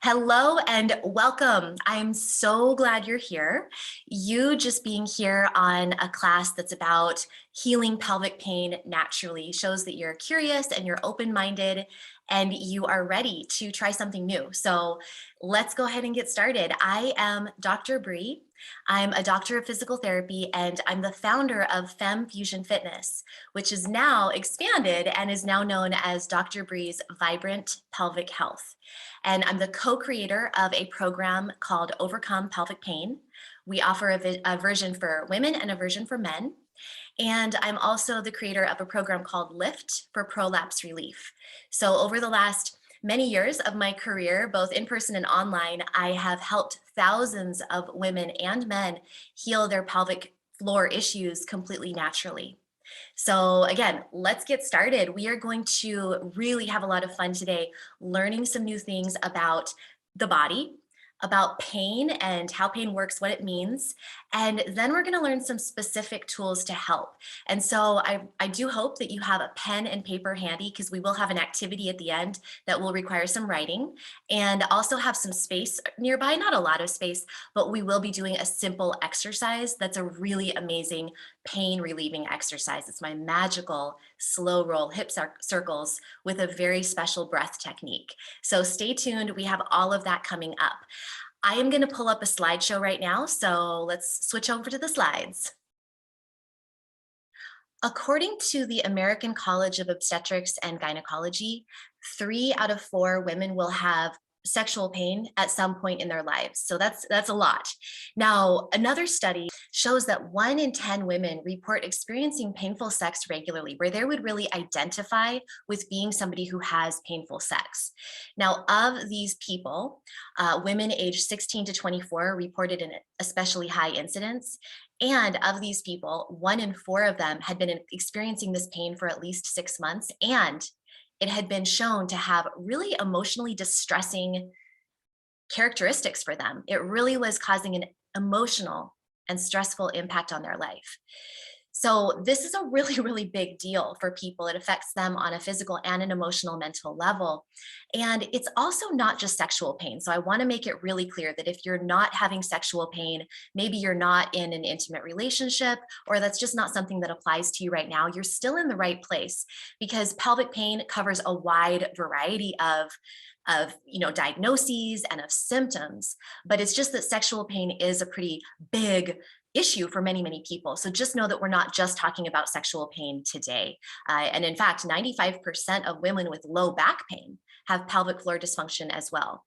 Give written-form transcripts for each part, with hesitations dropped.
Hello and welcome. I'm so glad you're here. You just being here on a class that's about healing pelvic pain naturally shows that you're curious and you're open-minded and you are ready to try something new. So let's go ahead and get started. I am Dr. Bree. I'm a doctor of physical therapy and I'm the founder of FemFusion Fitness, which is now expanded and is now known as Dr. Bree's Vibrant Pelvic Health. And I'm the co-creator of a program called Overcome Pelvic Pain. We offer a version for women and a version for men. And I'm also the creator of a program called Lift for prolapse relief. So over the last many years of my career, both in person and online, I have helped thousands of women and men heal their pelvic floor issues completely naturally. So again, let's get started. We are going to really have a lot of fun today, learning some new things about the body, about pain and how pain works, what it means. And then we're going to learn some specific tools to help. And so I do hope that you have a pen and paper handy because we will have an activity at the end that will require some writing and also have some space nearby, not a lot of space, but we will be doing a simple exercise that's a really amazing pain relieving exercise. It's my magical slow roll hip circles with a very special breath technique. So stay tuned. We have all of that coming up. I am going to pull up a slideshow right now, so let's switch over to the slides. According to the American College of Obstetrics and Gynecology, 3 out of 4 women will have sexual pain at some point in their lives. So that's a lot. Now, another study shows that 1 in 10 women report experiencing painful sex regularly, where they would really identify with being somebody who has painful sex. Now, of these people, women aged 16 to 24 reported an especially high incidence. And of these people, 1 in 4 of them had been experiencing this pain for at least 6 months, and it had been shown to have really emotionally distressing characteristics for them. It really was causing an emotional and stressful impact on their life. So this is a really, really big deal for people. It affects them on a physical and an emotional, mental level. And it's also not just sexual pain. So I want to make it really clear that if you're not having sexual pain, maybe you're not in an intimate relationship, or that's just not something that applies to you right now, you're still in the right place, because pelvic pain covers a wide variety of diagnoses and of symptoms, but it's just that sexual pain is a pretty big issue for many, many people. So just know that we're not just talking about sexual pain today. And in fact, 95% of women with low back pain have pelvic floor dysfunction as well.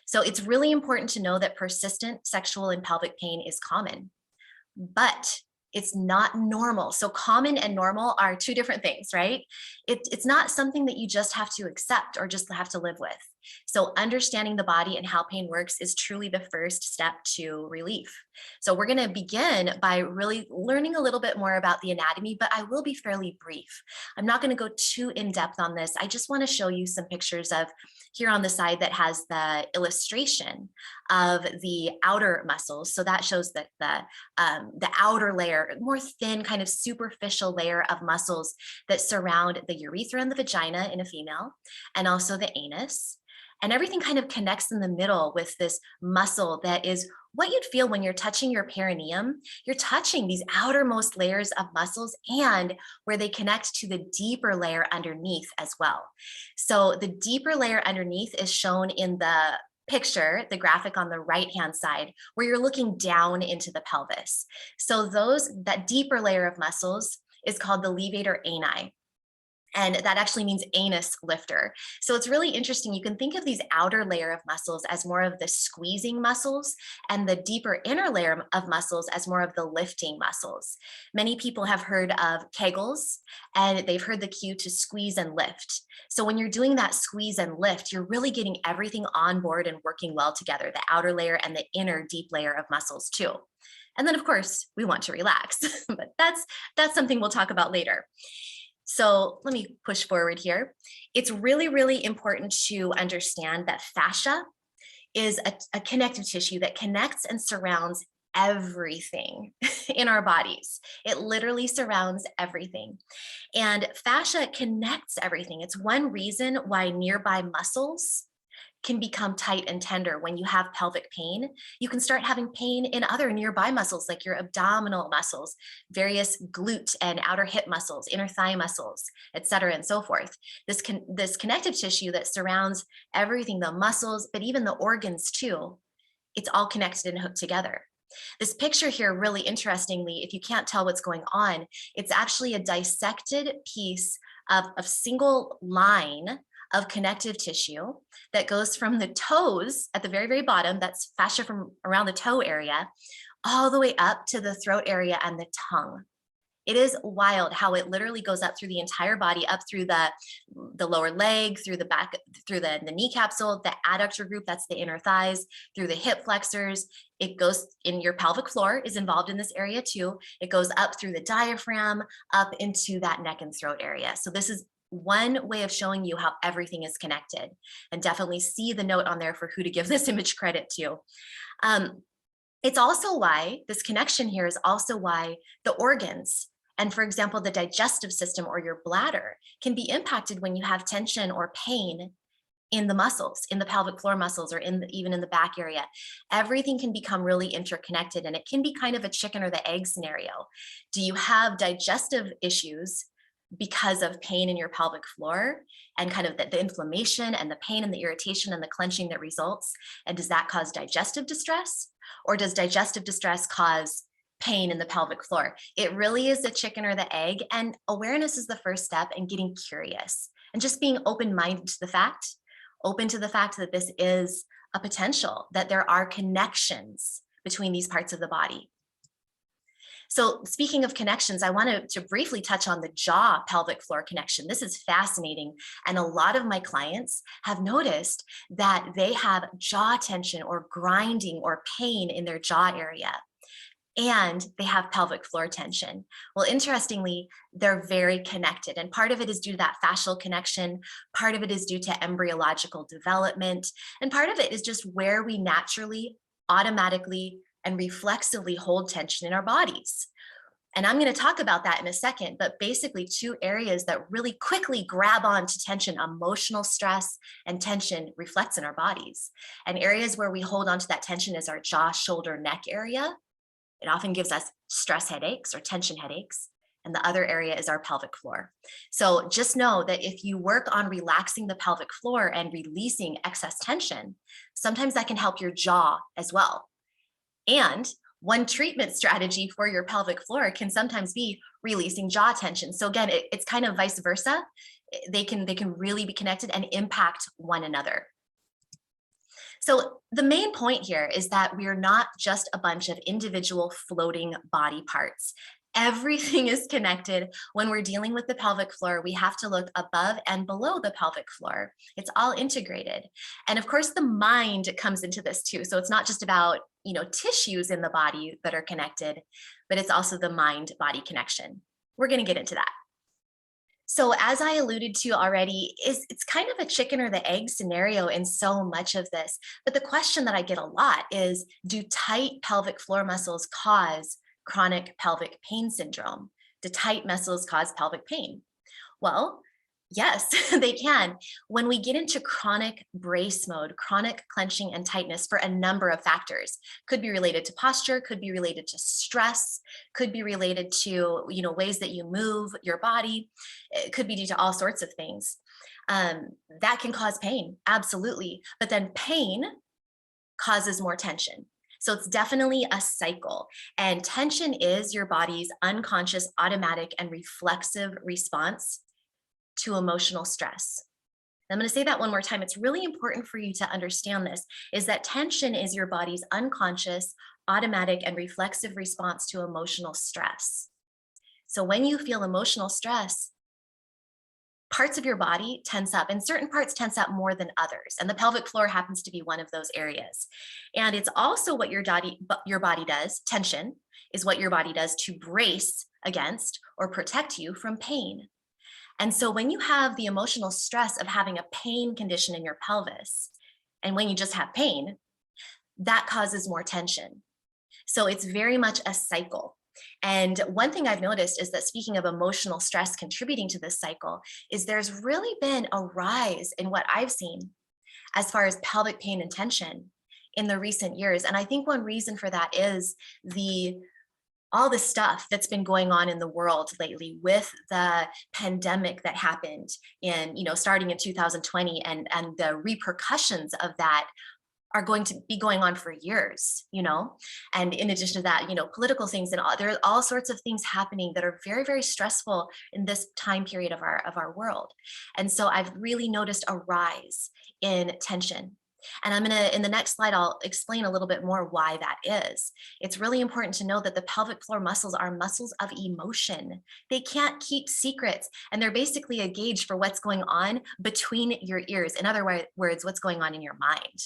So it's really important to know that persistent sexual and pelvic pain is common, but it's not normal. So common and normal are 2 different things, right? It's not something that you just have to accept or just have to live with. So understanding the body and how pain works is truly the first step to relief. So we're going to begin by really learning a little bit more about the anatomy, but I will be fairly brief. I'm not going to go too in depth on this. I just want to show you some pictures of here on the side that has the illustration of the outer muscles. So that shows that the outer layer, more thin, kind of superficial layer of muscles that surround the urethra and the vagina in a female, and also the anus. And everything kind of connects in the middle with this muscle that is what you'd feel when you're touching your perineum. You're touching these outermost layers of muscles and where they connect to the deeper layer underneath as well. So the deeper layer underneath is shown in the picture, the graphic on the right-hand side, where you're looking down into the pelvis. So that deeper layer of muscles is called the levator ani. And that actually means anus lifter. So it's really interesting. You can think of these outer layer of muscles as more of the squeezing muscles and the deeper inner layer of muscles as more of the lifting muscles. Many people have heard of Kegels, and they've heard the cue to squeeze and lift. So when you're doing that squeeze and lift, you're really getting everything on board and working well together, the outer layer and the inner deep layer of muscles too. And then of course we want to relax, but that's something we'll talk about later. So let me push forward here. It's really, really important to understand that fascia is a connective tissue that connects and surrounds everything in our bodies. It literally surrounds everything. And fascia connects everything. It's one reason why nearby muscles can become tight and tender when you have pelvic pain. You can start having pain in other nearby muscles like your abdominal muscles, various glute and outer hip muscles, inner thigh muscles, etc., and so forth. This connective tissue that surrounds everything, the muscles, but even the organs too, it's all connected and hooked together. This picture here, really interestingly, if you can't tell what's going on, it's actually a dissected piece of a single line of connective tissue that goes from the toes at the very, very bottom, that's fascia from around the toe area, all the way up to the throat area and the tongue. It is wild how it literally goes up through the entire body, up through the lower leg, through the back, through the knee capsule, the adductor group, that's the inner thighs, through the hip flexors. It goes in your pelvic floor is involved in this area too. It goes up through the diaphragm, up into that neck and throat area. So this is one way of showing you how everything is connected, and definitely see the note on there for who to give this image credit to. It's also why this connection here is also why the organs, and for example, the digestive system or your bladder, can be impacted when you have tension or pain in the muscles, in the pelvic floor muscles, or even in the back area. Everything can become really interconnected, and it can be kind of a chicken or the egg scenario. Do you have digestive issues because of pain in your pelvic floor and kind of the inflammation and the pain and the irritation and the clenching that results? And does that cause digestive distress? Or does digestive distress cause pain in the pelvic floor? It really is the chicken or the egg, and awareness is the first step, and getting curious and just being open-minded to the fact, open to the fact that this is a potential, that there are connections between these parts of the body. So speaking of connections, I wanted to briefly touch on the jaw pelvic floor connection. This is fascinating. And a lot of my clients have noticed that they have jaw tension or grinding or pain in their jaw area, and they have pelvic floor tension. Well, interestingly, they're very connected. And part of it is due to that fascial connection. Part of it is due to embryological development. And part of it is just where we naturally, automatically, and reflexively hold tension in our bodies. And I'm going to talk about that in a second, but basically two areas that really quickly grab onto tension, emotional stress and tension, reflects in our bodies. And areas where we hold onto that tension is our jaw, shoulder, neck area. It often gives us stress headaches or tension headaches. And the other area is our pelvic floor. So just know that if you work on relaxing the pelvic floor and releasing excess tension, sometimes that can help your jaw as well. And one treatment strategy for your pelvic floor can sometimes be releasing jaw tension. So again, it's kind of vice versa. They can really be connected and impact one another. So the main point here is that we are not just a bunch of individual floating body parts. Everything is connected. When we're dealing with the pelvic floor, we have to look above and below the pelvic floor. It's all integrated. And of course, the mind comes into this too. So it's not just about, tissues in the body that are connected, but it's also the mind-body connection. We're going to get into that. So as I alluded to already, it's kind of a chicken or the egg scenario in so much of this. But the question that I get a lot is, do tight pelvic floor muscles cause chronic pelvic pain syndrome? Do tight muscles cause pelvic pain? Well, yes, they can. When we get into chronic brace mode, chronic clenching and tightness for a number of factors, could be related to posture, could be related to stress, could be related to ways that you move your body. It could be due to all sorts of things. That can cause pain, absolutely. But then pain causes more tension. So it's definitely a cycle, and tension is your body's unconscious, automatic, and reflexive response to emotional stress. I'm going to say that one more time. It's really important for you to understand this, is that tension is your body's unconscious, automatic, and reflexive response to emotional stress. So when you feel emotional stress, parts of your body tense up, and certain parts tense up more than others. And the pelvic floor happens to be one of those areas. And it's also what your body does. Tension is what your body does to brace against or protect you from pain. And so when you have the emotional stress of having a pain condition in your pelvis, and when you just have pain, that causes more tension. So it's very much a cycle. And one thing I've noticed is that, speaking of emotional stress contributing to this cycle, is there's really been a rise in what I've seen as far as pelvic pain and tension in the recent years. And I think one reason for that is all the stuff that's been going on in the world lately with the pandemic that happened in, starting in 2020, and the repercussions of that are going to be going on for years, and in addition to that, political things, and there are all sorts of things happening that are very, very stressful in this time period of our world. And so I've really noticed a rise in tension. And in the next slide, I'll explain a little bit more why that is. It's really important to know that the pelvic floor muscles are muscles of emotion. They can't keep secrets, and they're basically a gauge for what's going on between your ears. In other words, what's going on in your mind.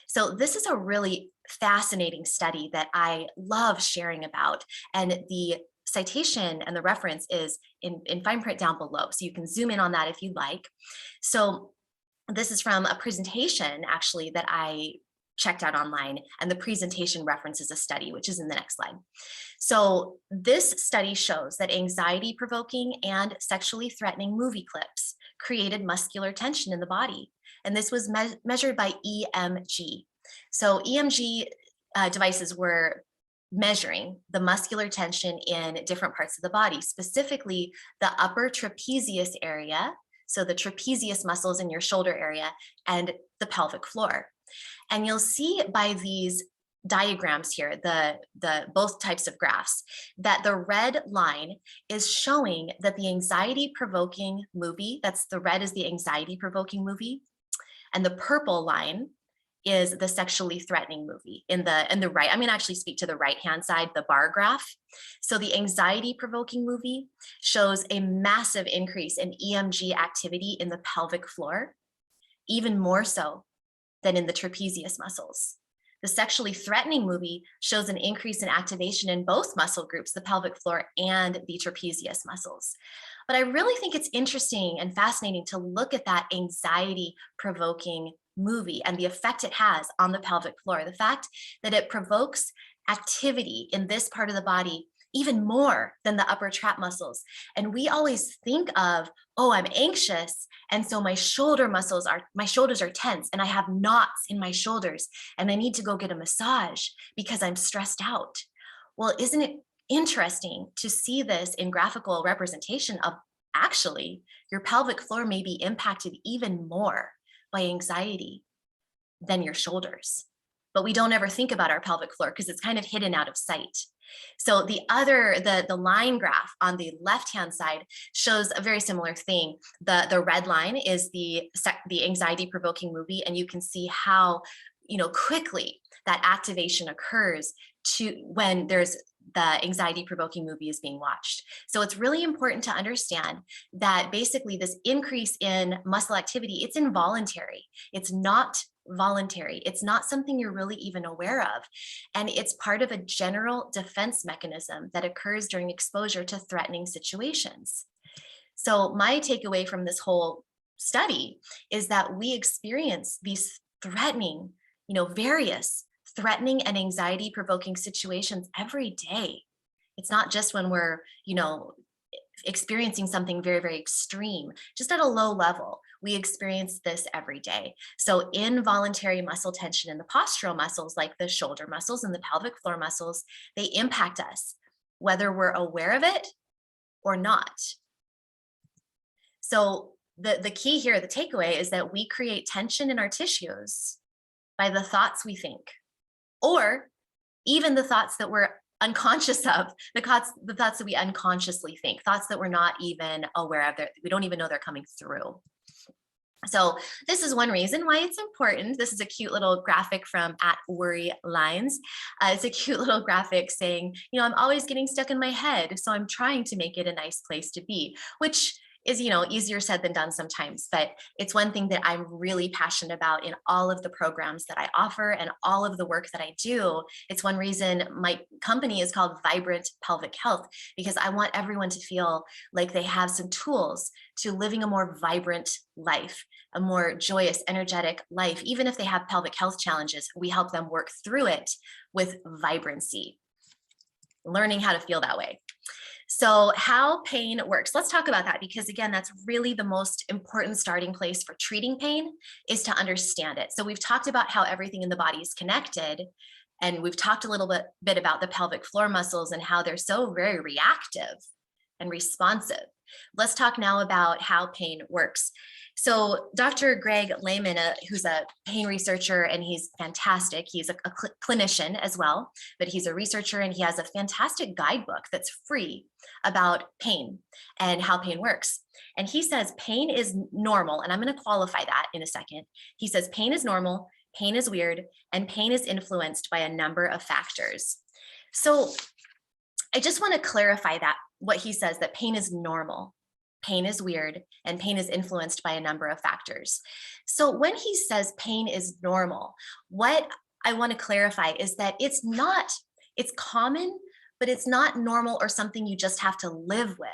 So this is a really fascinating study that I love sharing about, and the citation and the reference is in fine print down below, so you can zoom in on that if you'd like. So this is from a presentation actually that I checked out online, and the presentation references a study, which is in the next slide. So this study shows that anxiety provoking and sexually threatening movie clips created muscular tension in the body. And this was measured by EMG. So EMG devices were measuring the muscular tension in different parts of the body, specifically the upper trapezius area, so the trapezius muscles in your shoulder area, and the pelvic floor. And you'll see by these diagrams here, the both types of graphs, that the red line is showing that the anxiety provoking movie, that's the red is the anxiety provoking movie, and the purple line is the sexually threatening movie in the right. I'm going to actually speak to the right hand side, the bar graph. So the anxiety provoking movie shows a massive increase in EMG activity in the pelvic floor, even more so than in the trapezius muscles. The sexually threatening movie shows an increase in activation in both muscle groups, the pelvic floor and the trapezius muscles. But I really think it's interesting and fascinating to look at that anxiety provoking movie and the effect it has on the pelvic floor. The fact that it provokes activity in this part of the body even more than the upper trap muscles. And we always think of, oh, I'm anxious, and so my shoulders are tense, and I have knots in my shoulders, and I need to go get a massage because I'm stressed out. Well, isn't it interesting to see this in graphical representation of actually your pelvic floor may be impacted even more by anxiety than your shoulders? But we don't ever think about our pelvic floor because it's kind of hidden out of sight. So the line graph on the left-hand side shows a very similar thing. The red line is the anxiety provoking movie, and you can see how, quickly that activation occurs when there's the anxiety provoking movie is being watched. So it's really important to understand that basically this increase in muscle activity, it's involuntary. It's not voluntary. It's not something you're really even aware of. And it's part of a general defense mechanism that occurs during exposure to threatening situations. So my takeaway from this whole study is that we experience these threatening, various threatening and anxiety provoking situations every day. It's not just when we're, experiencing something very, very extreme, just at a low level. We experience this every day. So involuntary muscle tension in the postural muscles, like the shoulder muscles and the pelvic floor muscles, they impact us, whether we're aware of it or not. So the key here, the takeaway, is that we create tension in our tissues by the thoughts we think, or even the thoughts that we're unconscious of, the thoughts that we unconsciously think, thoughts that we're not even aware of, that we don't even know they're coming through. So this is one reason why it's important. This is a cute little graphic from @WorryLines. It's a cute little graphic saying, I'm always getting stuck in my head, so I'm trying to make it a nice place to be, which is, easier said than done sometimes, but it's one thing that I'm really passionate about in all of the programs that I offer and all of the work that I do. It's one reason my company is called Vibrant Pelvic Health, because I want everyone to feel like they have some tools to living a more vibrant life, a more joyous, energetic life. Even if they have pelvic health challenges, we help them work through it with vibrancy, learning how to feel that way. So how pain works, let's talk about that, because again, that's really the most important starting place for treating pain, is to understand it. So we've talked about how everything in the body is connected, and we've talked a little bit about the pelvic floor muscles and how they're so very reactive and responsive. Let's talk now about how pain works. So Dr. Greg Lehman, who's a pain researcher, and he's fantastic. He's a clinician as well, but he's a researcher, and he has a fantastic guidebook that's free about pain and how pain works. And he says pain is normal, and I'm going to qualify that in a second. He says pain is normal, pain is weird, and pain is influenced by a number of factors. So I just want to clarify that, what he says, that pain is normal, pain is weird, and pain is influenced by a number of factors. So when he says pain is normal, what I want to clarify is that it's common, but it's not normal or something you just have to live with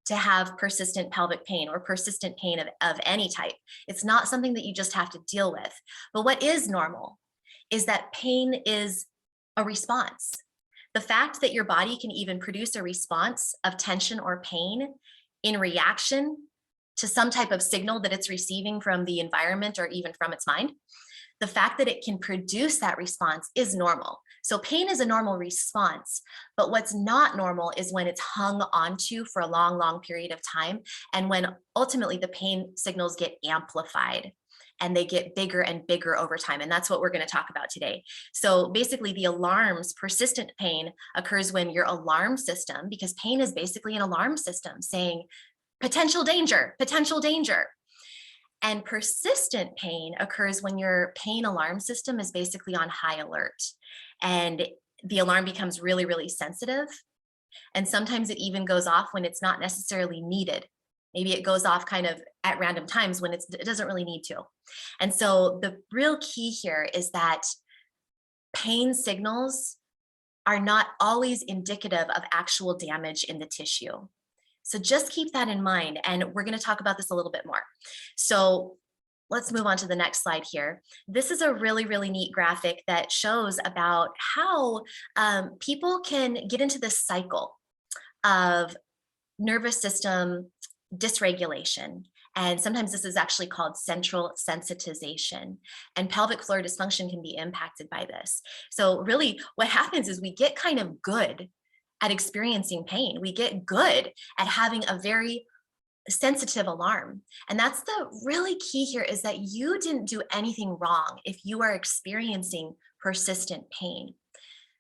to have persistent pelvic pain or persistent pain of any type. It's not something that you just have to deal with. But what is normal is that pain is a response. The fact that your body can even produce a response of tension or pain in reaction to some type of signal that it's receiving from the environment or even from its mind, the fact that it can produce that response is normal. So pain is a normal response, but what's not normal is when it's hung onto for a long, long period of time, and when ultimately the pain signals get amplified and they get bigger and bigger over time. And that's what we're going to talk about today. So basically the alarms, persistent pain occurs when your alarm system, because pain is basically an alarm system saying potential danger, potential danger. And persistent pain occurs when your pain alarm system is basically on high alert, and the alarm becomes really, really sensitive. And sometimes it even goes off when it's not necessarily needed. Maybe it goes off kind of at random times when it doesn't really need to. And so the real key here is that pain signals are not always indicative of actual damage in the tissue. So just keep that in mind, and we're going to talk about this a little bit more. So let's move on to the next slide here. This is a really, really neat graphic that shows about how people can get into this cycle of nervous system dysregulation. And sometimes this is actually called central sensitization, and pelvic floor dysfunction can be impacted by this. So really what happens is we get kind of good at experiencing pain. We get good at having a very sensitive alarm. And that's the really key here, is that you didn't do anything wrong if you are experiencing persistent pain,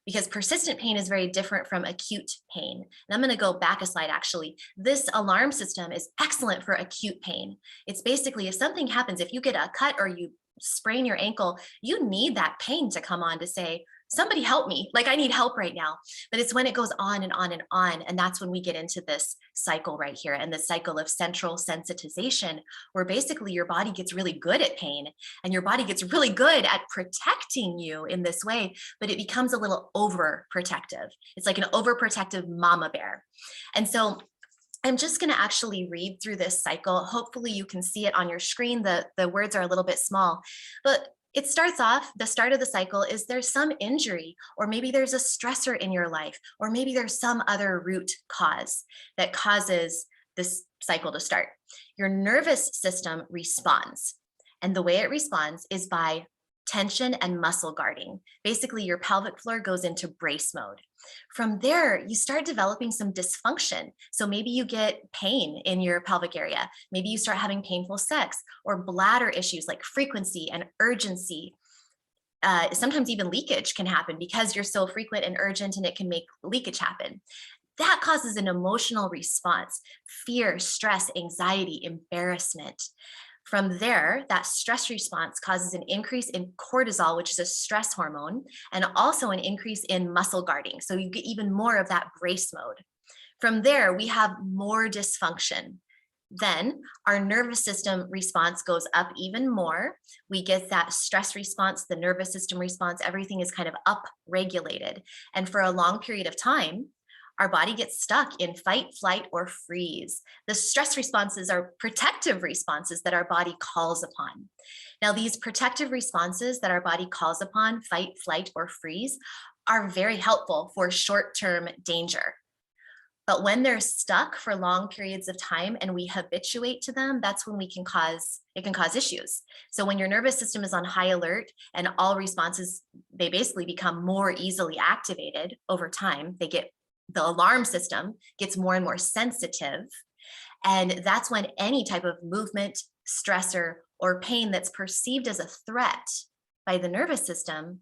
because persistent pain is very different from acute pain. And I'm going to go back a slide actually. This alarm system is excellent for acute pain. It's basically if something happens, if you get a cut or you sprain your ankle, you need that pain to come on to say, somebody help me, like I need help right now. But it's when it goes on and on and on, and that's when we get into this cycle right here, and the cycle of central sensitization, where basically your body gets really good at pain, and your body gets really good at protecting you in this way, but it becomes a little overprotective. It's like an overprotective mama bear. And so I'm just going to actually read through this cycle. Hopefully you can see it on your screen. The words are a little bit small, but it starts off, the start of the cycle is there's some injury, or maybe there's a stressor in your life, or maybe there's some other root cause that causes this cycle to start. Your nervous system responds, and the way it responds is by tension and muscle guarding. Basically, your pelvic floor goes into brace mode. From there, you start developing some dysfunction. So maybe you get pain in your pelvic area. Maybe you start having painful sex, or bladder issues like frequency and urgency. Sometimes even leakage can happen because you're so frequent and urgent, and it can make leakage happen. That causes an emotional response: fear, stress, anxiety, embarrassment. From there, that stress response causes an increase in cortisol, which is a stress hormone, and also an increase in muscle guarding. So you get even more of that brace mode. From there, we have more dysfunction. Then our nervous system response goes up even more. We get that stress response, the nervous system response, everything is kind of up regulated. And for a long period of time, our body gets stuck in fight, flight, or freeze. The stress responses are protective responses that our body calls upon. Now, these protective responses that our body calls upon, fight, flight, or freeze, are very helpful for short-term danger. But when they're stuck for long periods of time and we habituate to them, that's when it can cause issues. So when your nervous system is on high alert and all responses, they basically become more easily activated over time. The alarm system gets more and more sensitive. And that's when any type of movement, stressor, or pain that's perceived as a threat by the nervous system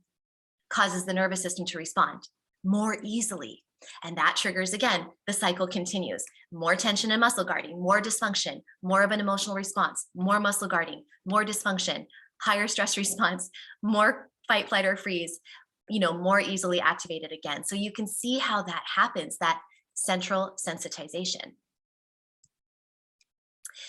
causes the nervous system to respond more easily. And that triggers, again, the cycle continues. More tension and muscle guarding, more dysfunction, more of an emotional response, more muscle guarding, more dysfunction, higher stress response, more fight, flight, or freeze, more easily activated again. So you can see how that happens, that central sensitization.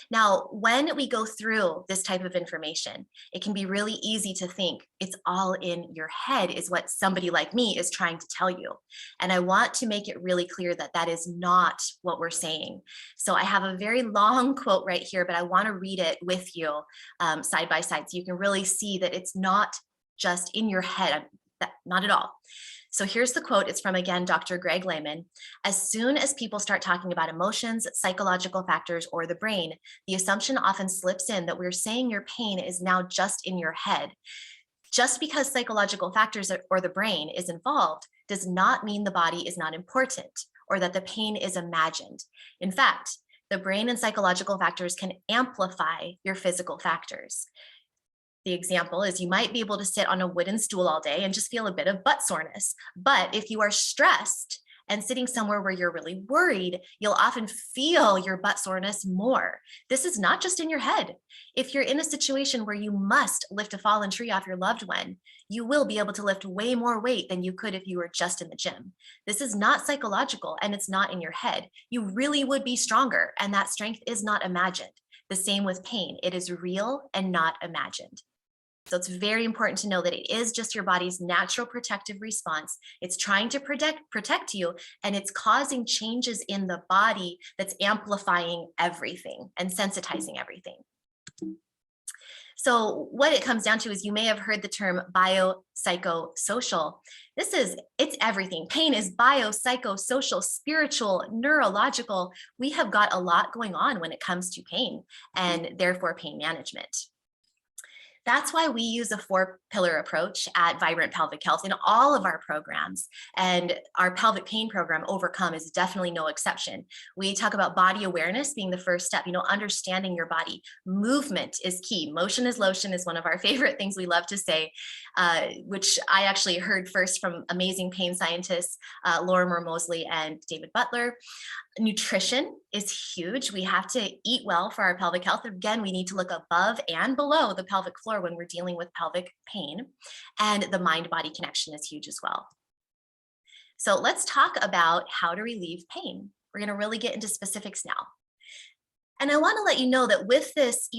Now, when we go through this type of information, it can be really easy to think it's all in your head is what somebody like me is trying to tell you. And I want to make it really clear that that is not what we're saying. So I have a very long quote right here, but I want to read it with you side by side so you can really see that it's not just in your head, not at all. So here's the quote. It's from, again, Dr. Greg Lehman. As soon as people start talking about emotions, psychological factors, or the brain, the assumption often slips in that we're saying your pain is now just in your head. Just because psychological factors or the brain is involved does not mean the body is not important or that the pain is imagined. In fact, the brain and psychological factors can amplify your physical factors. The example is you might be able to sit on a wooden stool all day and just feel a bit of butt soreness. But if you are stressed and sitting somewhere where you're really worried, you'll often feel your butt soreness more. This is not just in your head. If you're in a situation where you must lift a fallen tree off your loved one, you will be able to lift way more weight than you could if you were just in the gym. This is not psychological and it's not in your head. You really would be stronger, and that strength is not imagined. The same with pain. It is real and not imagined. So it's very important to know that it is just your body's natural protective response. It's trying to protect you, and it's causing changes in the body that's amplifying everything and sensitizing everything. So what it comes down to is you may have heard the term biopsychosocial. It's everything. Pain is biopsychosocial, spiritual, neurological. We have got a lot going on when it comes to pain and therefore pain management. That's why we use a 4-pillar approach at Vibrant Pelvic Health in all of our programs. And our pelvic pain program, Overcome, is definitely no exception. We talk about body awareness being the first step, understanding your body. Movement is key. Motion is lotion is one of our favorite things we love to say, which I actually heard first from amazing pain scientists, Lorimer Mosley and David Butler. Nutrition is huge. We have to eat well for our pelvic health. Again, we need to look above and below the pelvic floor when we're dealing with pelvic pain. And the mind-body connection is huge as well. So let's talk about how to relieve pain. We're going to really get into specifics now. And I want to let you know that with this,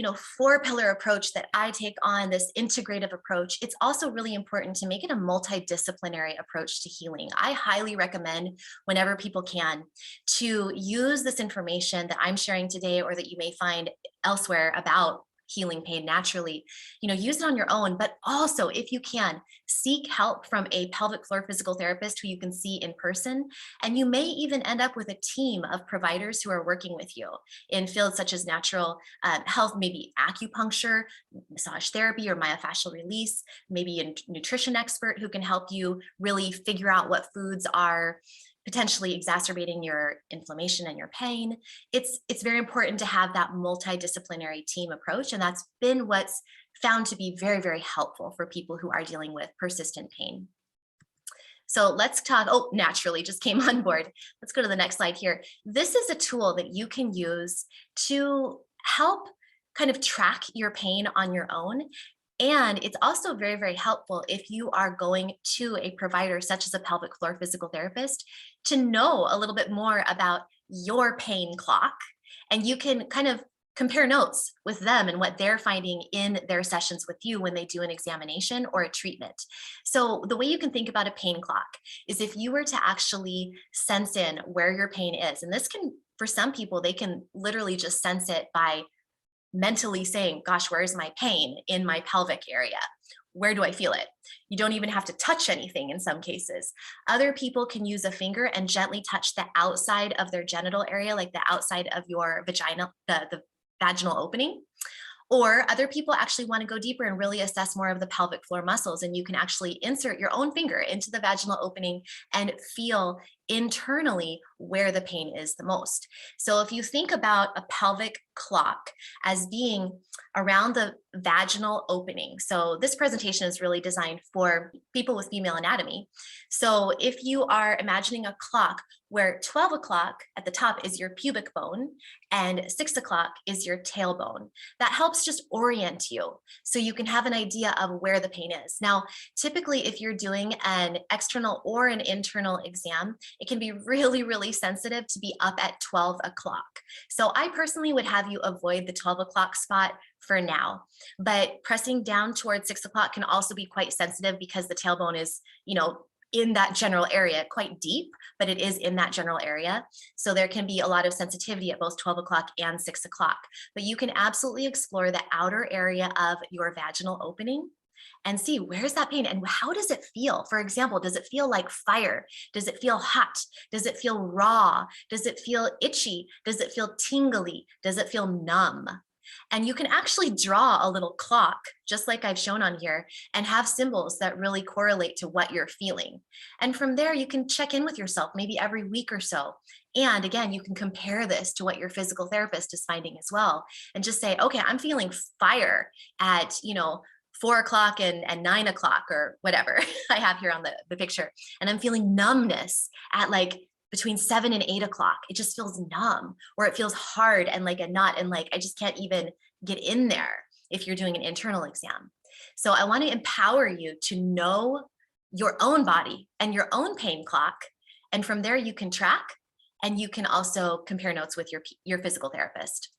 4-pillar approach that I take on, this integrative approach, it's also really important to make it a multidisciplinary approach to healing. I highly recommend, whenever people can, to use this information that I'm sharing today or that you may find elsewhere about healing pain naturally, use it on your own, but also, if you can, seek help from a pelvic floor physical therapist who you can see in person. And you may even end up with a team of providers who are working with you in fields such as natural health, maybe acupuncture, massage therapy, or myofascial release, maybe a nutrition expert who can help you really figure out what foods are potentially exacerbating your inflammation and your pain. It's very important to have that multidisciplinary team approach, and that's been what's found to be very, very helpful for people who are dealing with persistent pain. So let's talk, naturally just came on board. Let's go to the next slide here. This is a tool that you can use to help kind of track your pain on your own. And it's also very, very helpful if you are going to a provider such as a pelvic floor physical therapist to know a little bit more about your pain clock. And you can kind of compare notes with them and what they're finding in their sessions with you when they do an examination or a treatment. So the way you can think about a pain clock is if you were to actually sense in where your pain is, and this can, for some people, they can literally just sense it by mentally saying, gosh, where's my pain in my pelvic area? where do I feel it? You don't even have to touch anything in some cases. Other people can use a finger and gently touch the outside of their genital area, like the outside of your vagina, the vaginal opening. Or other people actually want to go deeper and really assess more of the pelvic floor muscles. And you can actually insert your own finger into the vaginal opening and feel internally where the pain is the most. So if you think about a pelvic clock as being around the vaginal opening, so this presentation is really designed for people with female anatomy. So if you are imagining a clock where 12 o'clock at the top is your pubic bone and 6 o'clock is your tailbone, that helps just orient you so you can have an idea of where the pain is. Now, typically, if you're doing an external or an internal exam, it can be really, really sensitive to be up at 12 o'clock. So I personally would have you avoid the 12 o'clock spot for now, but pressing down towards 6 o'clock can also be quite sensitive because the tailbone is, in that general area, quite deep, but it is in that general area. So there can be a lot of sensitivity at both 12 o'clock and 6 o'clock, but you can absolutely explore the outer area of your vaginal opening and see where's that pain and how does it feel? For example, does it feel like fire? Does it feel hot? Does it feel raw? Does it feel itchy? Does it feel tingly? Does it feel numb? And you can actually draw a little clock, just like I've shown on here, and have symbols that really correlate to what you're feeling. And from there, you can check in with yourself maybe every week or so. And again, you can compare this to what your physical therapist is finding as well. And just say, okay, I'm feeling fire at, 4 o'clock and 9 o'clock or whatever I have here on the picture. And I'm feeling numbness at like between 7 and 8 o'clock. It just feels numb, or it feels hard and like a knot, and like I just can't even get in there if you're doing an internal exam. So I want to empower you to know your own body and your own pain clock. And from there you can track, and you can also compare notes with your physical therapist.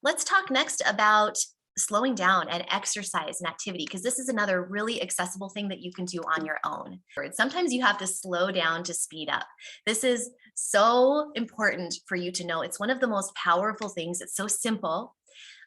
Let's talk next about slowing down and exercise and activity, because this is another really accessible thing that you can do on your own. Sometimes you have to slow down to speed up. This is so important for you to know. It's one of the most powerful things. It's so simple,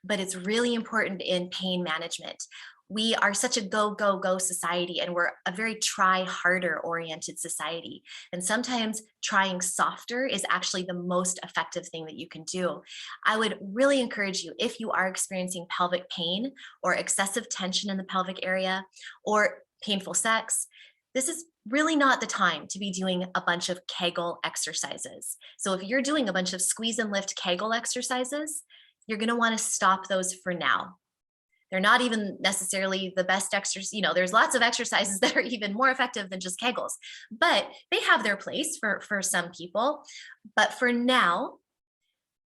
but it's really important in pain management. We are such a go, go, go society, and we're a very try harder oriented society. And sometimes trying softer is actually the most effective thing that you can do. I would really encourage you, if you are experiencing pelvic pain or excessive tension in the pelvic area or painful sex, this is really not the time to be doing a bunch of Kegel exercises. So if you're doing a bunch of squeeze and lift Kegel exercises, you're going to want to stop those for now. They're not even necessarily the best exercise. There's lots of exercises that are even more effective than just Kegels, but they have their place for some people. But for now,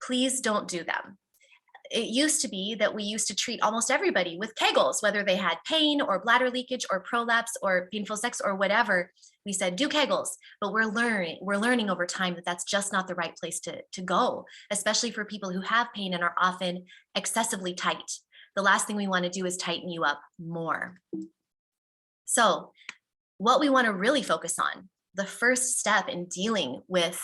please don't do them. It used to be that we used to treat almost everybody with Kegels, whether they had pain or bladder leakage or prolapse or painful sex or whatever. We said, do Kegels, but we're learning over time that that's just not the right place to go, especially for people who have pain and are often excessively tight. The last thing we want to do is tighten you up more. So what we want to really focus on, the first step in dealing with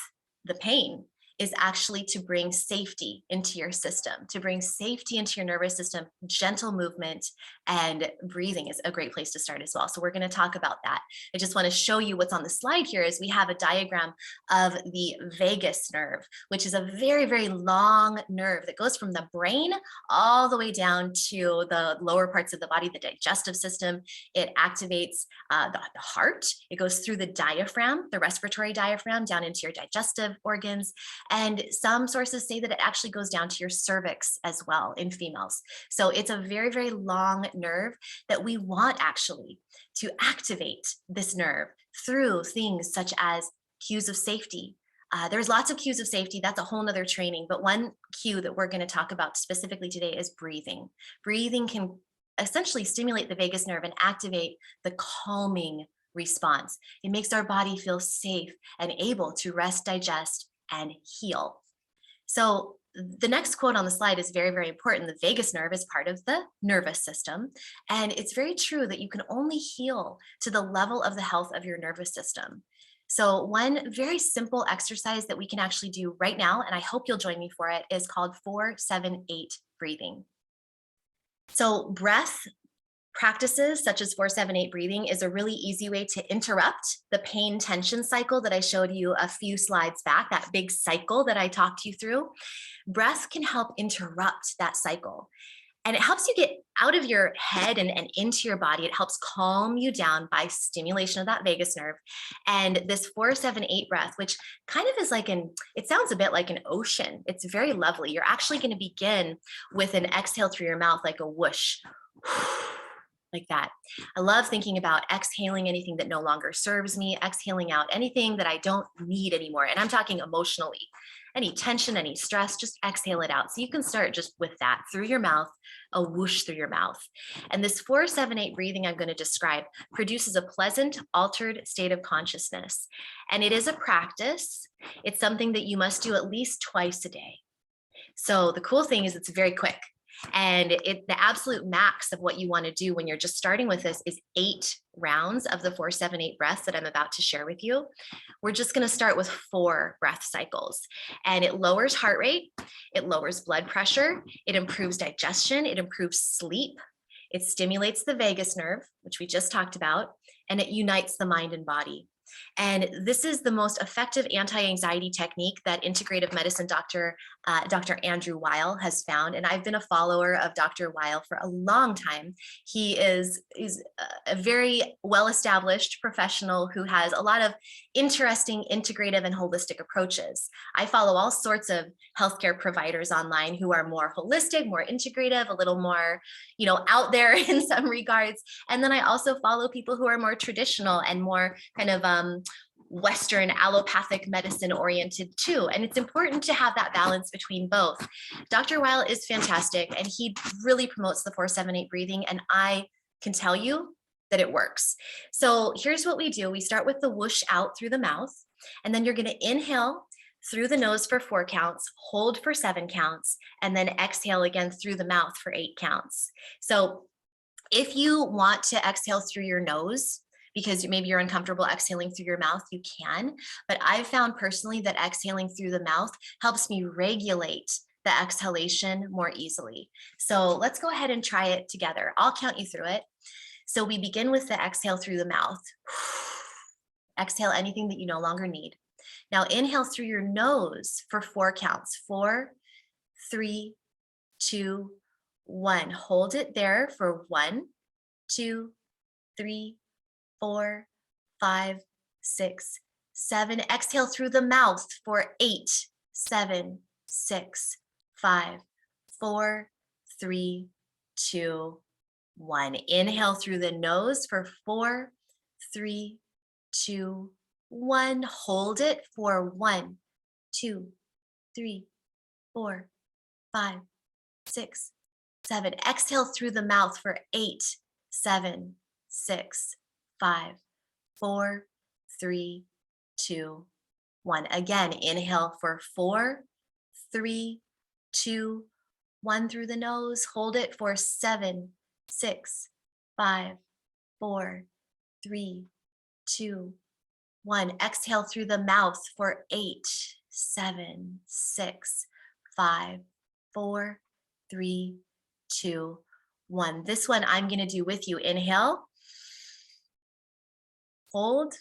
the pain, is actually to bring safety into your system, to bring safety into your nervous system. Gentle movement and breathing is a great place to start as well. So we're going to talk about that. I just want to show you what's on the slide here is we have a diagram of the vagus nerve, which is a very, very long nerve that goes from the brain all the way down to the lower parts of the body, the digestive system. It activates the heart. It goes through the diaphragm, the respiratory diaphragm, down into your digestive organs. And some sources say that it actually goes down to your cervix as well in females. So it's a very, very long nerve that we want actually to activate this nerve through things such as cues of safety. There's lots of cues of safety. That's a whole nother training. But one cue that we're going to talk about specifically today is breathing. Breathing can essentially stimulate the vagus nerve and activate the calming response. It makes our body feel safe and able to rest, digest, and heal. So the next quote on the slide is very, very important. The vagus nerve is part of the nervous system. And it's very true that you can only heal to the level of the health of your nervous system. So one very simple exercise that we can actually do right now, and I hope you'll join me for it, is called 4-7-8 breathing. So breath Practices such as 4-7-8 breathing is a really easy way to interrupt the pain tension cycle that I showed you a few slides back, that big cycle that I talked you through. Breath can help interrupt that cycle. And it helps you get out of your head and into your body. It helps calm you down by stimulation of that vagus nerve. And this 4-7-8 breath, which kind of is like it sounds a bit like an ocean. It's very lovely. You're actually going to begin with an exhale through your mouth, like a whoosh. Like that. I love thinking about exhaling anything that no longer serves me, exhaling out anything that I don't need anymore. And I'm talking emotionally, any tension, any stress, just exhale it out. So you can start just with that through your mouth, a whoosh through your mouth. And this 4-7-8 breathing I'm going to describe produces a pleasant, altered state of consciousness. And it is a practice. It's something that you must do at least twice a day. So the cool thing is it's very quick. And the absolute max of what you want to do when you're just starting with this is 8 rounds of the 4-7-8 breaths that I'm about to share with you. We're just going to start with 4 breath cycles, and it lowers heart rate, it lowers blood pressure, it improves digestion, it improves sleep, it stimulates the vagus nerve, which we just talked about, and it unites the mind and body. And this is the most effective anti-anxiety technique that integrative medicine Dr. Andrew Weil has found. And I've been a follower of Dr. Weil for a long time. He is a very well-established professional who has a lot of interesting integrative and holistic approaches. I follow all sorts of healthcare providers online who are more holistic, more integrative, a little more, out there in some regards. And then I also follow people who are more traditional and more kind of Western allopathic medicine oriented too. And it's important to have that balance between both. Dr. Weil is fantastic, and he really promotes the 4-7-8 breathing. And I can tell you that it works. So here's what we do. We start with the whoosh out through the mouth, and then you're going to inhale through the nose for 4 counts, hold for 7 counts, and then exhale again through the mouth for 8 counts. So if you want to exhale through your nose, because maybe you're uncomfortable exhaling through your mouth, you can. But I've found personally that exhaling through the mouth helps me regulate the exhalation more easily. So let's go ahead and try it together. I'll count you through it. So we begin with the exhale through the mouth. Exhale anything that you no longer need. Now inhale through your nose for 4 counts. 4, 3, 2, 1. Hold it there for 1, 2, 3, 4, 5, 6, 7. Exhale through the mouth for 8, 7, 6, 5, 4, 3, 2, 1. Inhale through the nose for 4, 3, 2, 1. Hold it for 1, 2, 3, 4, 5, 6, 7. Exhale through the mouth for 8, 7, 6, 5, 4, 3, 2, 1. Again, inhale for 4, 3, 2, 1 through the nose. Hold it for 7, 6, 5, 4, 3, 2, 1. Exhale through the mouth for 8, 7, 6, 5, 4, 3, 2, 1. This one I'm going to do with you. Inhale. Hold.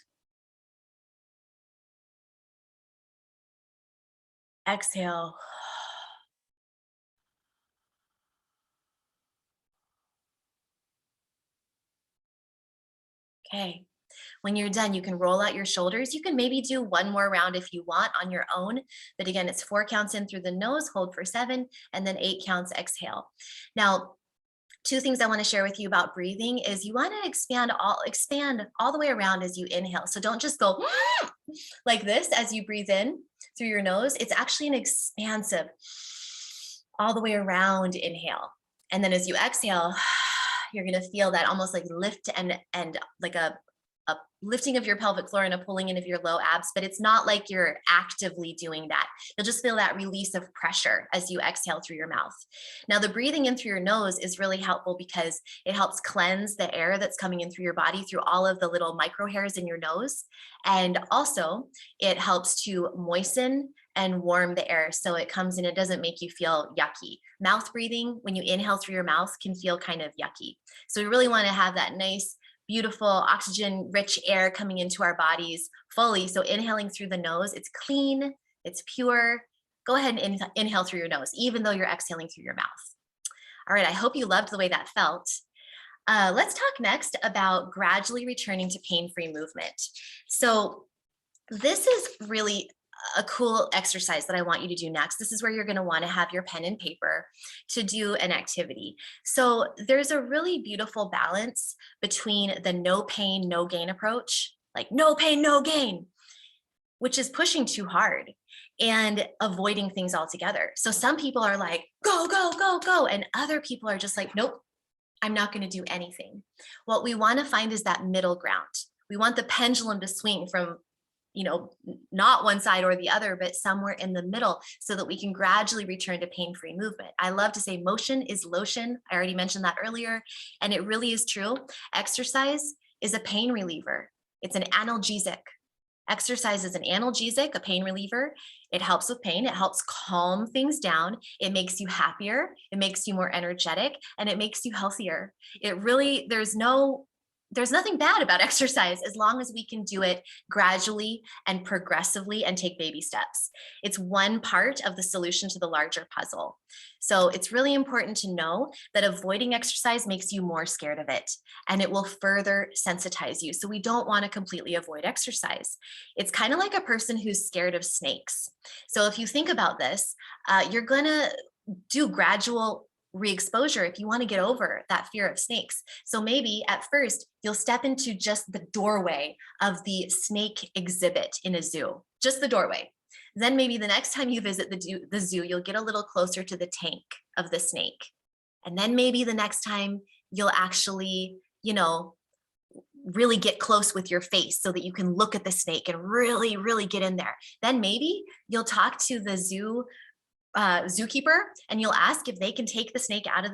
Exhale. Okay. When you're done, you can roll out your shoulders. You can maybe do one more round if you want on your own. But again, it's 4 counts in through the nose, hold for 7, and then 8 counts, exhale. Now, 2 things I want to share with you about breathing is you want to expand all the way around as you inhale. So don't just go like this as you breathe in through your nose. It's actually an expansive all the way around inhale. And then as you exhale, you're going to feel that almost like lift and like a lifting of your pelvic floor and a pulling in of your low abs, but it's not like you're actively doing that. You'll just feel that release of pressure as you exhale through your mouth. Now, the breathing in through your nose is really helpful because it helps cleanse the air that's coming in through your body through all of the little micro hairs in your nose. And also it helps to moisten and warm the air. So it comes in, it doesn't make you feel yucky. Mouth breathing, when you inhale through your mouth, can feel kind of yucky. So we really want to have that nice, beautiful oxygen rich air coming into our bodies fully. So inhaling through the nose, it's clean, it's pure. Go ahead and inhale through your nose, even though you're exhaling through your mouth. All right, I hope you loved the way that felt. Let's talk next about gradually returning to pain-free movement. So this is really a cool exercise that I want you to do next. This is where you're going to want to have your pen and paper to do an activity. So there's a really beautiful balance between the no pain, no gain approach, like no pain, no gain, which is pushing too hard, and avoiding things altogether. So some people are like, go, go, go, go. And other people are just like, nope, I'm not going to do anything. What we want to find is that middle ground. We want the pendulum to swing from, not one side or the other, but somewhere in the middle so that we can gradually return to pain-free movement. I love to say motion is lotion. I already mentioned that earlier, and it really is true. Exercise is a pain reliever. It's an analgesic. Exercise is an analgesic, a pain reliever. It helps with pain. It helps calm things down. It makes you happier. It makes you more energetic, and it makes you healthier. It really, there's nothing bad about exercise as long as we can do it gradually and progressively and take baby steps. It's one part of the solution to the larger puzzle. So it's really important to know that avoiding exercise makes you more scared of it, and it will further sensitize you. So we don't want to completely avoid exercise. It's kind of like a person who's scared of snakes. So if you think about this, you're going to do gradual re-exposure if you want to get over that fear of snakes. So maybe at first you'll step into just the doorway of the snake exhibit in a zoo, just the doorway. Then maybe the next time you visit the zoo, you'll get a little closer to the tank of the snake. And then maybe the next time you'll actually, really get close with your face so that you can look at the snake and really, really get in there. Then maybe you'll talk to the zookeeper, and you'll ask if they can take the snake out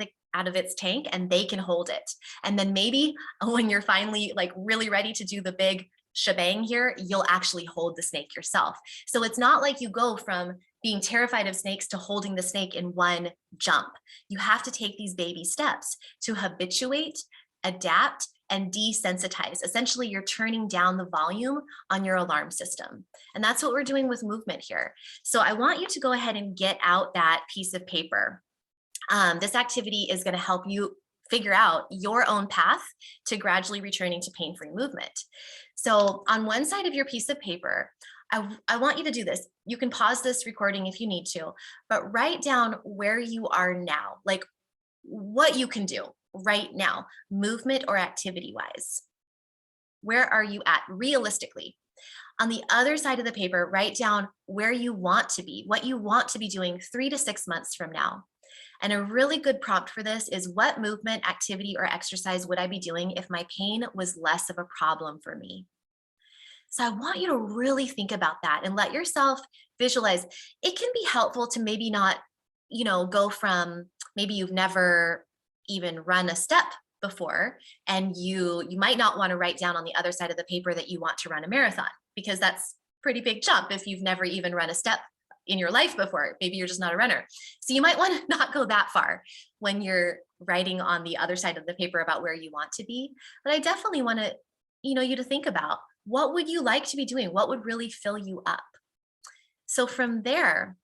of its tank and they can hold it. And then maybe when you're finally really ready to do the big shebang here, you'll actually hold the snake yourself. So it's not like you go from being terrified of snakes to holding the snake in one jump. You have to take these baby steps to habituate, adapt, and desensitize. Essentially, you're turning down the volume on your alarm system. And that's what we're doing with movement here. So I want you to go ahead and get out that piece of paper. This activity is going to help you figure out your own path to gradually returning to pain-free movement. So on one side of your piece of paper, I want you to do this. You can pause this recording if you need to, but write down where you are now, like what you can do right now, movement or activity wise. Where are you at realistically? On the other side of the paper, write down where you want to be, what you want to be doing 3 to 6 months from now. And a really good prompt for this is, what movement, activity, or exercise would I be doing if my pain was less of a problem for me? So I want you to really think about that and let yourself visualize. It can be helpful to maybe not, go from, maybe you've never even run a step before, and you might not want to write down on the other side of the paper that you want to run a marathon, because that's a pretty big jump if you've never even run a step in your life before. Maybe you're just not a runner. So you might want to not go that far when you're writing on the other side of the paper about where you want to be. But I definitely want to, you to think about, what would you like to be doing? What would really fill you up? So from there,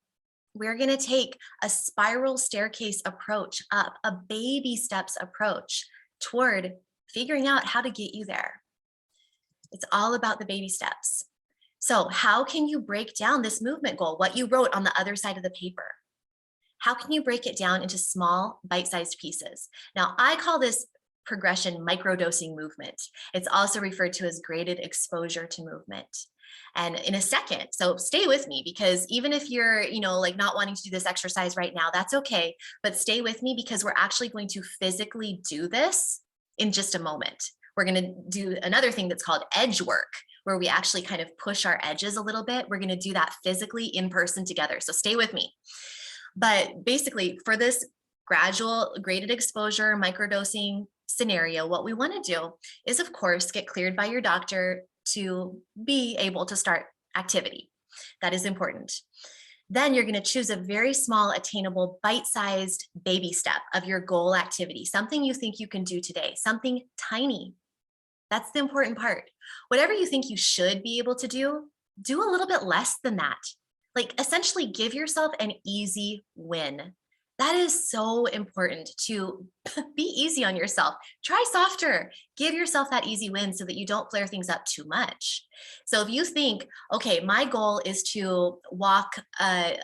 we're going to take a spiral staircase approach up, a baby steps approach toward figuring out how to get you there. It's all about the baby steps. So how can you break down this movement goal, what you wrote on the other side of the paper? How can you break it down into small bite-sized pieces? Now, I call this progression microdosing movement. It's also referred to as graded exposure to movement. And in a second, so stay with me, because even if you're, not wanting to do this exercise right now, that's okay. But stay with me, because we're actually going to physically do this in just a moment. We're going to do another thing that's called edge work, where we actually kind of push our edges a little bit. We're going to do that physically in person together. So stay with me. But basically, for this gradual graded exposure microdosing scenario, what we want to do is, of course, get cleared by your doctor to be able to start activity. That is important. Then you're going to choose a very small, attainable, bite-sized baby step of your goal activity, something you think you can do today, something tiny. That's the important part. Whatever you think you should be able to do a little bit less than that. Like, essentially give yourself an easy win. That is so important, to be easy on yourself. Try softer. Give yourself that easy win so that you don't flare things up too much. So if you think, okay, my goal is to walk a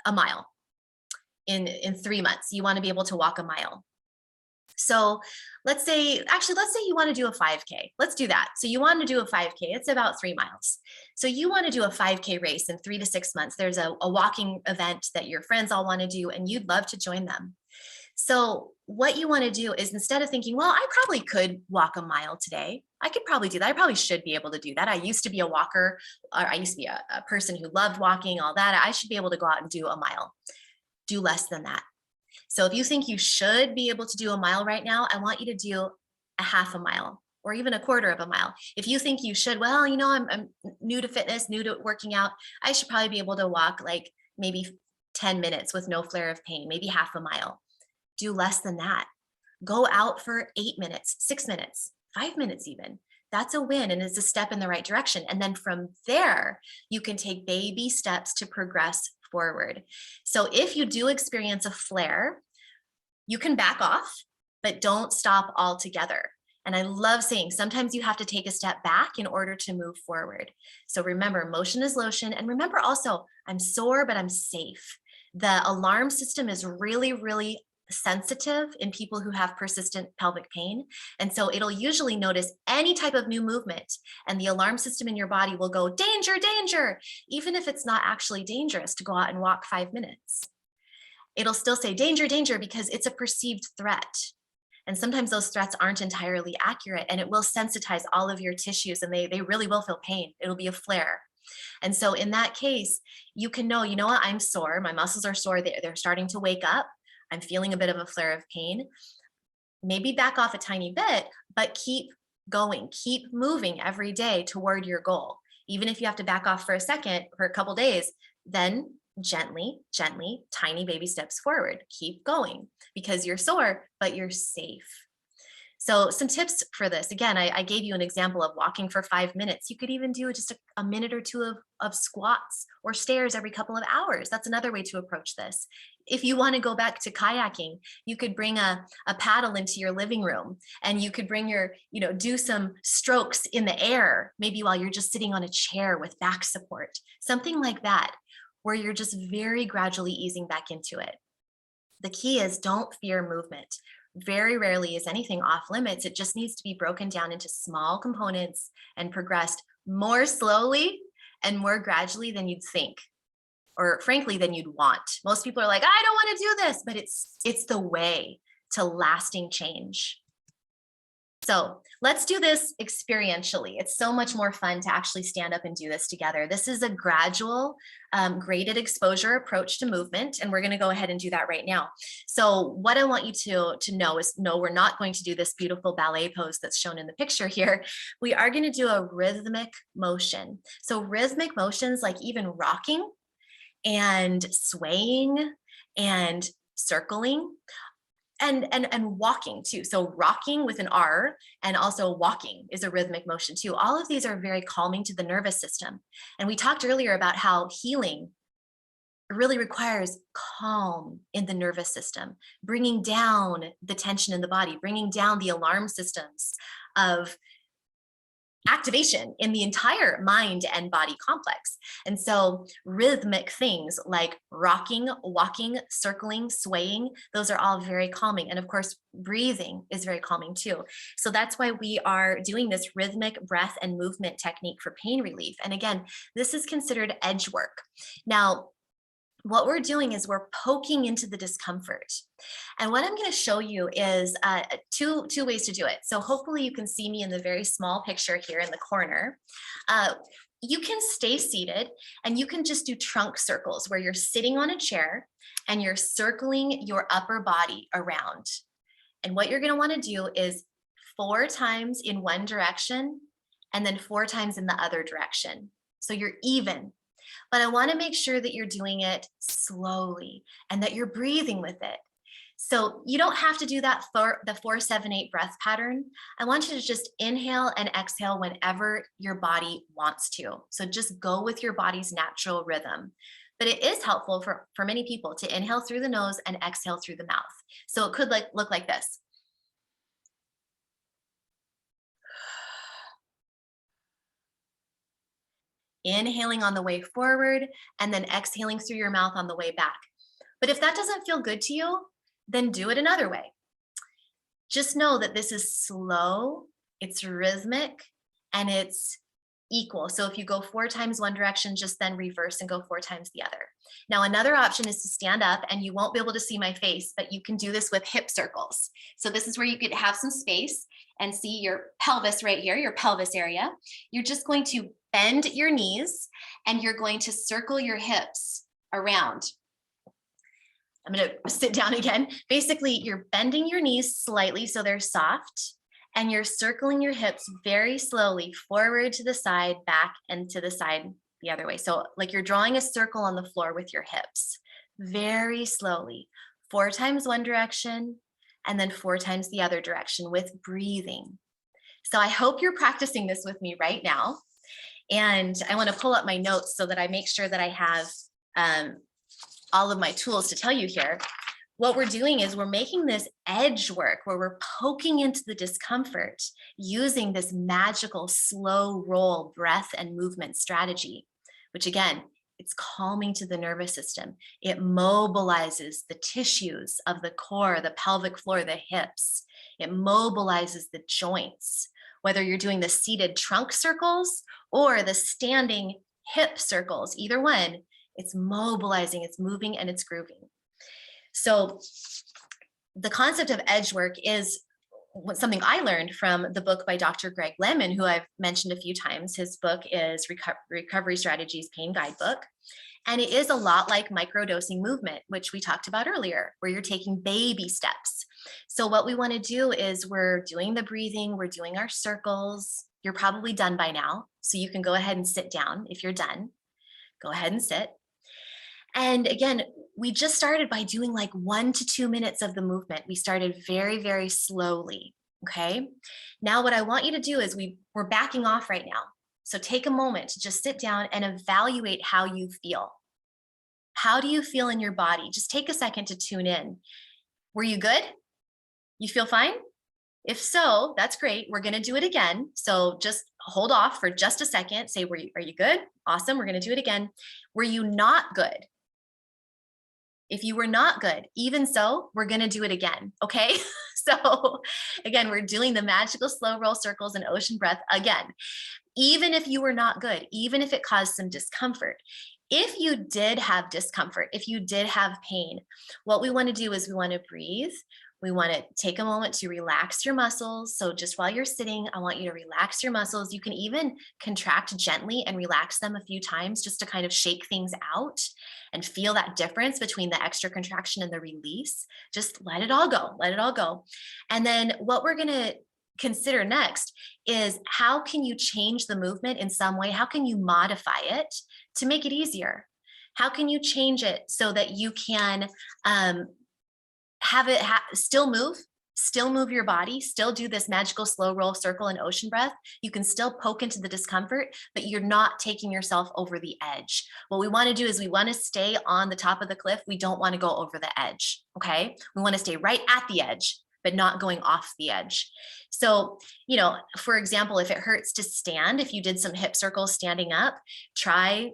mile in 3 months, you want to be able to walk a mile. So let's say you want to do a 5K. Let's do that. So you want to do a 5K. It's about 3 miles. So you want to do a 5K race in 3 to 6 months. There's a walking event that your friends all want to do, and you'd love to join them. So what you want to do is, instead of thinking, well, I probably could walk a mile today, I could probably do that. I probably should be able to do that. I used to be a walker, or I used to be a person who loved walking, all that. I should be able to go out and do a mile. Do less than that. So if you think you should be able to do a mile right now, I want you to do a half a mile or even a quarter of a mile. If you think you should, well, I'm new to fitness, new to working out, I should probably be able to walk like maybe 10 minutes with no flare of pain, maybe half a mile. Do less than that. Go out for 8 minutes, 6 minutes, 5 minutes even. That's a win, and it's a step in the right direction. And then from there, you can take baby steps to progress forward. So if you do experience a flare, you can back off, but don't stop altogether. And I love saying sometimes you have to take a step back in order to move forward. So remember, motion is lotion. And remember also, I'm sore, but I'm safe. The alarm system is really, really sensitive in people who have persistent pelvic pain. And so it'll usually notice any type of new movement, and the alarm system in your body will go, danger, danger, even if it's not actually dangerous to go out and walk 5 minutes. It'll still say danger, danger, because it's a perceived threat. And sometimes those threats aren't entirely accurate, and it will sensitize all of your tissues, and they really will feel pain. It'll be a flare. And so in that case, you can know, what, I'm sore, my muscles are sore, they're starting to wake up. I'm feeling a bit of a flare of pain. Maybe back off a tiny bit, but keep going, keep moving every day toward your goal. Even if you have to back off for a second, for a couple days, then gently, tiny baby steps forward. Keep going, because you're sore, but you're safe. So some tips for this. Again, I gave you an example of walking for 5 minutes. You could even do just a minute or two of squats or stairs every couple of hours. That's another way to approach this. If you want to go back to kayaking, you could bring a paddle into your living room, and you could bring do some strokes in the air, maybe while you're just sitting on a chair with back support, something like that, where you're just very gradually easing back into it. The key is, don't fear movement. Very rarely is anything off limits. It just needs to be broken down into small components and progressed more slowly and more gradually than you'd think, or frankly, than you'd want. Most people are like, I don't want to do this, but it's the way to lasting change. So let's do this experientially. It's so much more fun to actually stand up and do this together. This is a gradual, graded exposure approach to movement, and we're going to go ahead and do that right now. So what I want you to know is, no, we're not going to do this beautiful ballet pose that's shown in the picture here. We are going to do a rhythmic motion. So rhythmic motions, like even rocking and swaying and circling, and walking too. So rocking with an R, and also walking is a rhythmic motion too. All of these are very calming to the nervous system. And we talked earlier about how healing really requires calm in the nervous system, bringing down the tension in the body, bringing down the alarm systems of activation in the entire mind and body complex. And so rhythmic things like rocking, walking, circling, swaying, those are all very calming. And of course, breathing is very calming too. So that's why we are doing this rhythmic breath and movement technique for pain relief. And again, this is considered edge work. Now, what we're doing is we're poking into the discomfort. And what I'm going to show you is two ways to do it. So hopefully you can see me in the very small picture here in the corner. You can stay seated and you can just do trunk circles where you're sitting on a chair and you're circling your upper body around. And what you're going to want to do is 4 times in one direction and then 4 times in the other direction. So you're even. But I want to make sure that you're doing it slowly and that you're breathing with it. So you don't have to do that for the 4-7-8 breath pattern. I want you to just inhale and exhale whenever your body wants to. So just go with your body's natural rhythm. But it is helpful for many people to inhale through the nose and exhale through the mouth. So it could look like this. Inhaling on the way forward and then exhaling through your mouth on the way back. But if that doesn't feel good to you, then do it another way. Just know that this is slow, it's rhythmic, and it's equal. So if you go 4 times one direction, just then reverse and go 4 times the other. Now, another option is to stand up, and you won't be able to see my face, but you can do this with hip circles. So this is where you could have some space and see your pelvis right here, your pelvis area. You're just going to bend your knees and you're going to circle your hips around. I'm going to sit down again. Basically, you're bending your knees slightly so they're soft, and you're circling your hips very slowly forward to the side, back, and to the side the other way. So like you're drawing a circle on the floor with your hips, very slowly, 4 times one direction, and then 4 times the other direction with breathing. So I hope you're practicing this with me right now. And I want to pull up my notes so that I make sure that I have all of my tools to tell you here. What we're doing is we're making this edge work where we're poking into the discomfort using this magical slow roll breath and movement strategy, which again, it's calming to the nervous system. It mobilizes the tissues of the core, the pelvic floor, the hips. It mobilizes the joints. Whether you're doing the seated trunk circles or the standing hip circles, either one, it's mobilizing, it's moving, and it's grooving. So the concept of edge work is something I learned from the book by Dr. Greg Lemon, who I've mentioned a few times. His book is Recovery Strategies Pain Guidebook. And it is a lot like microdosing movement, which we talked about earlier, where you're taking baby steps. So what we want to do is we're doing the breathing, we're doing our circles. You're probably done by now, so you can go ahead and sit down. If you're done, go ahead and sit. And again, we just started by doing like 1 to 2 minutes of the movement. We started very, very slowly, okay? Now what I want you to do is we're backing off right now. So take a moment to just sit down and evaluate how you feel. How do you feel in your body? Just take a second to tune in. Were you good? You feel fine? If so, that's great. We're gonna do it again. So just hold off for just a second. Say, are you good? Awesome, we're gonna do it again. Were you not good? If you were not good, even so, we're gonna do it again, okay? So again, we're doing the magical slow roll circles and ocean breath again. Even if you were not good, even if it caused some discomfort, if you did have discomfort, if you did have pain, what we wanna do is we wanna breathe. We want to take a moment to relax your muscles. So just while you're sitting, I want you to relax your muscles. You can even contract gently and relax them a few times just to kind of shake things out and feel that difference between the extra contraction and the release. Just let it all go, let it all go. And then what we're going to consider next is how can you change the movement in some way? How can you modify it to make it easier? How can you change it so that you can have it still move your body, still do this magical slow roll circle and ocean breath. You can still poke into the discomfort, but you're not taking yourself over the edge. What we want to do is we want to stay on the top of the cliff. We don't want to go over the edge. Okay. We want to stay right at the edge, but not going off the edge. So, for example, if it hurts to stand, if you did some hip circles standing up, try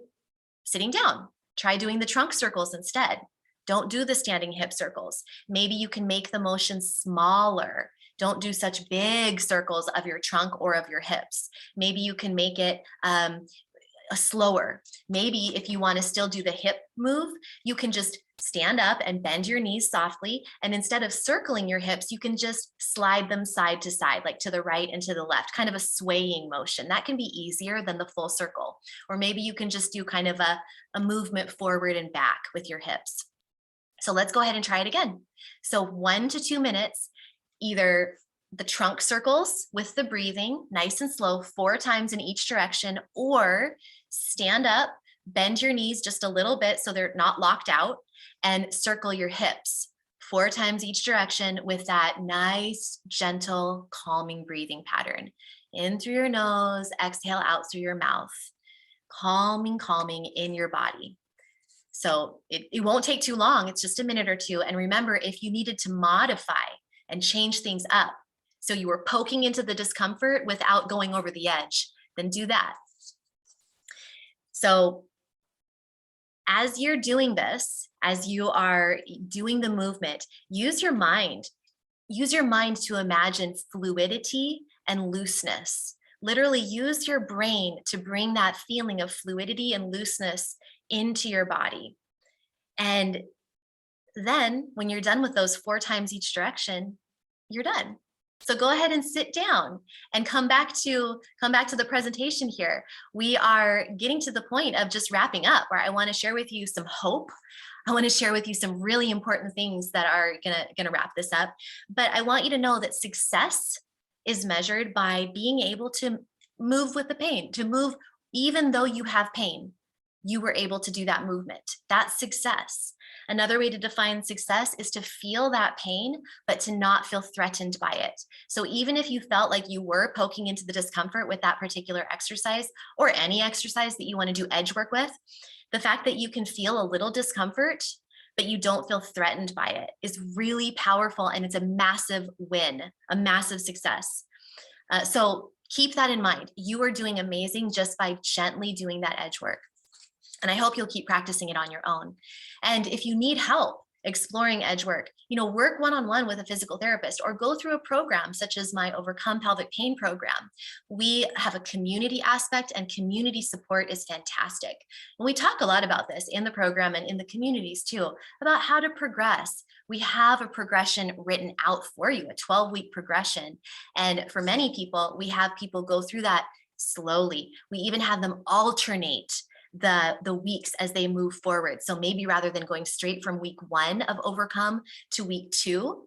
sitting down, try doing the trunk circles instead. Don't do the standing hip circles. Maybe you can make the motion smaller. Don't do such big circles of your trunk or of your hips. Maybe you can make it slower. Maybe if you want to still do the hip move, you can just stand up and bend your knees softly. And instead of circling your hips, you can just slide them side to side, like to the right and to the left, kind of a swaying motion. That can be easier than the full circle. Or maybe you can just do kind of a movement forward and back with your hips. So let's go ahead and try it again. So 1 to 2 minutes, either the trunk circles with the breathing, nice and slow, 4 times in each direction, or stand up, bend your knees just a little bit so they're not locked out, and circle your hips 4 times each direction with that nice, gentle, calming breathing pattern. In through your nose, exhale out through your mouth. Calming, calming in your body. So it won't take too long. It's just a minute or two. And remember, if you needed to modify and change things up, so you were poking into the discomfort without going over the edge, then do that. So as you're doing this, as you are doing the movement, use your mind. Use your mind to imagine fluidity and looseness. Literally use your brain to bring that feeling of fluidity and looseness into your body. And then when you're done with those 4 times each direction, you're done. So go ahead and sit down and come back to the presentation here. We are getting to the point of just wrapping up, where I want to share with you some hope. I want to share with you some really important things that are gonna wrap this up. But I want you to know that success is measured by being able to move with the pain, to move even though you have pain. You were able to do that movement. That's success. Another way to define success is to feel that pain, but to not feel threatened by it. So even if you felt like you were poking into the discomfort with that particular exercise, or any exercise that you want to do edge work with, the fact that you can feel a little discomfort, but you don't feel threatened by it, is really powerful. And it's a massive win, a massive success. So keep that in mind. You are doing amazing just by gently doing that edge work. And I hope you'll keep practicing it on your own. And if you need help exploring edge work, work one-on-one with a physical therapist, or go through a program such as my Overcome Pelvic Pain program. We have a community aspect, and community support is fantastic. And we talk a lot about this in the program and in the communities too, about how to progress. We have a progression written out for you, a 12-week progression. And for many people, we have people go through that slowly. We even have them alternate the weeks as they move forward. So maybe rather than going straight from week 1 of Overcome to week 2,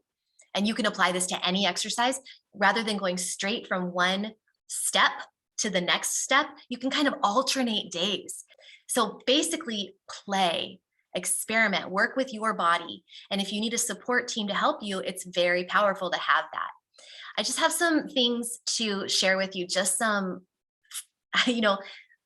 and you can apply this to any exercise, rather than going straight from one step to the next step, you can kind of alternate days. So basically play, experiment, work with your body. And if you need a support team to help you, it's very powerful to have that. I just have some things to share with you, just some,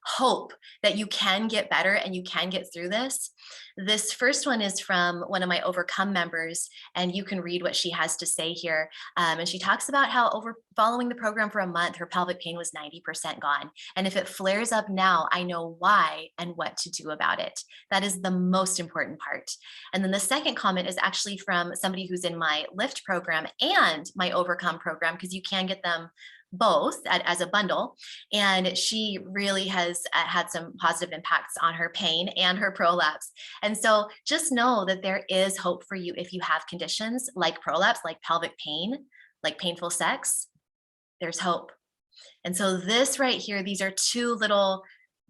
hope that you can get better and you can get through this. This first one is from one of my Overcome members, and you can read what she has to say here. And she talks about how following the program for a month, her pelvic pain was 90% gone. And if it flares up now, I know why and what to do about it. That is the most important part. And then the second comment is actually from somebody who's in my Lift program and my Overcome program, because you can get them both as a bundle. And she really has had some positive impacts on her pain and her prolapse. And so just know that there is hope for you if you have conditions like prolapse, like pelvic pain, like painful sex. There's hope. And so this right here, these are 2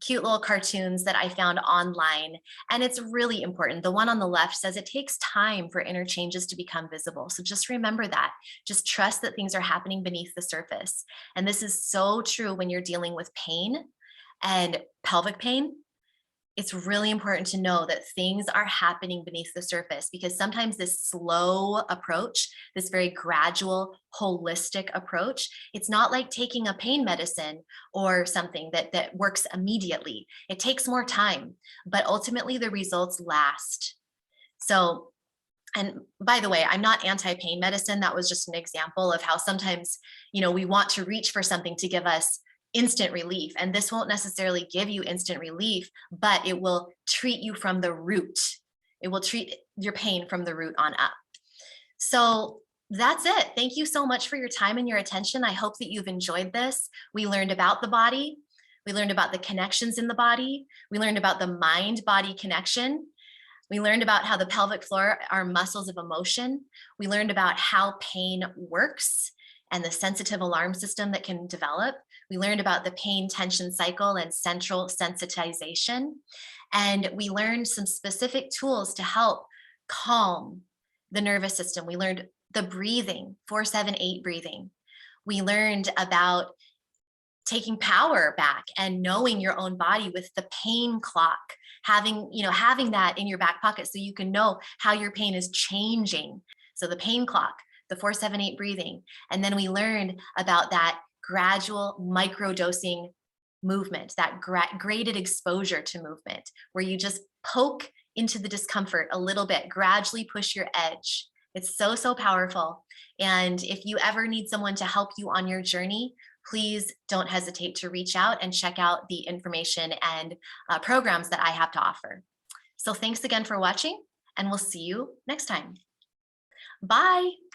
cute little cartoons that I found online, and it's really important. The one on the left says it takes time for inner changes to become visible. So just remember that. Just trust that things are happening beneath the surface. And this is so true when you're dealing with pain and pelvic pain. It's really important to know that things are happening beneath the surface, because sometimes this slow approach, this very gradual, holistic approach, it's not like taking a pain medicine or something that works immediately. It takes more time, but ultimately the results last. So, and by the way, I'm not anti-pain medicine. That was just an example of how sometimes, we want to reach for something to give us instant relief. And this won't necessarily give you instant relief, but it will treat you from the root. It will treat your pain from the root on up. So that's it. Thank you so much for your time and your attention. I hope that you've enjoyed this. We learned about the body. We learned about the connections in the body. We learned about the mind-body connection. We learned about how the pelvic floor are muscles of emotion. We learned about how pain works and the sensitive alarm system that can develop. We learned about the pain tension cycle and central sensitization. And we learned some specific tools to help calm the nervous system. We learned the breathing, 4-7-8 breathing. We learned about taking power back and knowing your own body with the pain clock, having that in your back pocket so you can know how your pain is changing. So the pain clock, the 4-7-8 breathing. And then we learned about that gradual microdosing movement, that graded exposure to movement, where you just poke into the discomfort a little bit, gradually push your edge. It's so, so powerful. And if you ever need someone to help you on your journey, please don't hesitate to reach out and check out the information and programs that I have to offer. So thanks again for watching, and we'll see you next time. Bye.